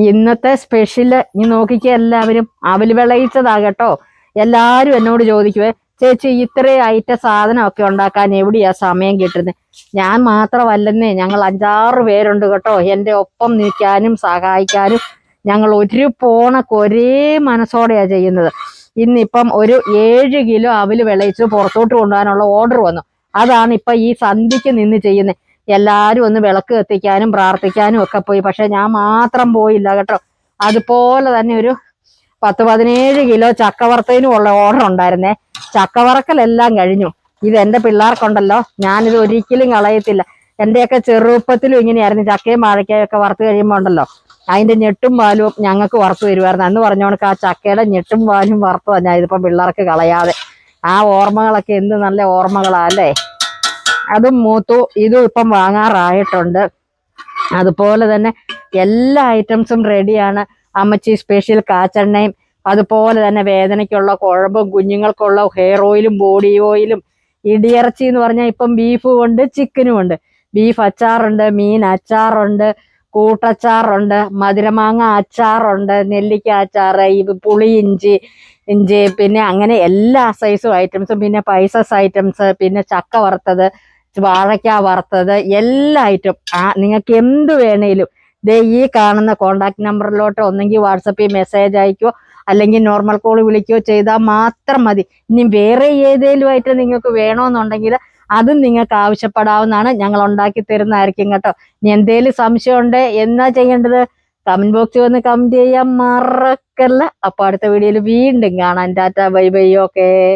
ഇന്നത്തെ സ്പെഷ്യല് ഇനി നോക്കിക്ക എല്ലാവരും അവല് വിളയിച്ചതാ കേട്ടോ. എല്ലാരും എന്നോട് ചോദിക്കുവേ, ചേച്ചി ഇത്രയും ഐറ്റ സാധനമൊക്കെ ഉണ്ടാക്കാൻ എവിടെയാ സമയം കിട്ടുന്നത്? ഞാൻ മാത്രമല്ലെന്നേ, ഞങ്ങൾ 5-6 പേരുണ്ട് കേട്ടോ. എൻ്റെ ഒപ്പം നിൽക്കാനും സഹായിക്കാനും ഞങ്ങൾ ഒരു പോണക്ക് ഒരേ മനസ്സോടെയാ ചെയ്യുന്നത്. ഇന്നിപ്പം ഒരു 7 കിലോ അവല് വിളയിച്ച് പുറത്തോട്ട് കൊണ്ടുപോകാനുള്ള ഓർഡർ വന്നു. അതാണ് ഇപ്പൊ ഈ സന്ധ്യക്ക് നിന്ന് ചെയ്യുന്നത്. എല്ലാരും ഒന്ന് വിളക്ക് കത്തിക്കാനും പ്രാർത്ഥിക്കാനും ഒക്കെ പോയി. പക്ഷെ ഞാൻ മാത്രം പോയില്ല കേട്ടോ. അതുപോലെ തന്നെ ഒരു 10-17 കിലോ ചക്കവറുത്തതിനും ഉള്ള ഓർഡർ ഉണ്ടായിരുന്നേ. ചക്കവറക്കലെല്ലാം കഴിഞ്ഞു. ഇത് എൻ്റെ പിള്ളേർക്കുണ്ടല്ലോ, ഞാനിത് ഒരിക്കലും കളയത്തില്ല. എൻ്റെയൊക്കെ ചെറുപ്പത്തിലും ഇങ്ങനെയായിരുന്നു. ചക്കയും വാഴക്കയും ഒക്കെ വറുത്ത് കഴിയുമ്പോൾ ഉണ്ടല്ലോ, അതിന്റെ ഞെട്ടും പാലും ഞങ്ങൾക്ക് വറുത്ത് വരുമായിരുന്നു. അന്ന് പറഞ്ഞോണക്ക് ആ ചക്കയുടെ ഞെട്ടും പാലും വറുത്ത് തന്നെ ഇതിപ്പം പിള്ളേർക്ക് കളയാതെ. ആ ഓർമ്മകളൊക്കെ എന്ത് നല്ല ഓർമ്മകളാ അല്ലേ. അതും മൂത്തു, ഇതും ഇപ്പം വാങ്ങാറായിട്ടുണ്ട്. അതുപോലെ തന്നെ എല്ലാ ഐറ്റംസും റെഡിയാണ്. അമ്മച്ചി സ്പെഷ്യൽ കാച്ചെണ്ണയും അതുപോലെ തന്നെ വേദനയ്ക്കുള്ള കുഴമ്പും കുഞ്ഞുങ്ങൾക്കുള്ള ഹെയർ ഓയിലും ബോഡി ഓയിലും ഇടിയിറച്ചി എന്ന് പറഞ്ഞാൽ ഇപ്പം ബീഫും ഉണ്ട് ചിക്കനും ഉണ്ട്. ബീഫ് അച്ചാറുണ്ട്, മീൻ അച്ചാറുണ്ട്, കൂട്ടച്ചാറുണ്ട്, മധുരമാങ്ങ അച്ചാറുണ്ട്, നെല്ലിക്ക അച്ചാറ്, പുളി ഇഞ്ചി പിന്നെ അങ്ങനെ എല്ലാ സൈസും ഐറ്റംസും, പിന്നെ പൈസസ് ഐറ്റംസ്, പിന്നെ ചക്ക വറുത്തത്, വാഴയ്ക്ക വറുത്തത്, എല്ലാ ഐറ്റം നിങ്ങൾക്ക് എന്ത് വേണേലും ദേ ഈ കാണുന്ന കോണ്ടാക്ട് നമ്പറിലോട്ട് ഒന്നെങ്കിൽ വാട്സപ്പിൽ മെസ്സേജ് അയക്കുകയോ അല്ലെങ്കിൽ നോർമൽ കോൾ വിളിക്കുകയോ ചെയ്താൽ മാത്രം മതി. ഇനി വേറെ ഏതേലും ആയിട്ട് നിങ്ങൾക്ക് വേണമെന്നുണ്ടെങ്കിൽ അതും നിങ്ങൾക്ക് ആവശ്യപ്പെടാവുന്നതാണ്. ഞങ്ങൾ ഉണ്ടാക്കി തരുന്നതായിരിക്കും കേട്ടോ. ഇനി എന്തേലും സംശയം ഉണ്ട് എന്നാ ചെയ്യേണ്ടത്? കമന്റ് ബോക്സിൽ വന്ന് കമന്റ് ചെയ്യാൻ മറക്കല്ല. അപ്പൊ അടുത്ത വീഡിയോയിൽ വീണ്ടും കാണാം. Tata bye bye. ഓക്കെ.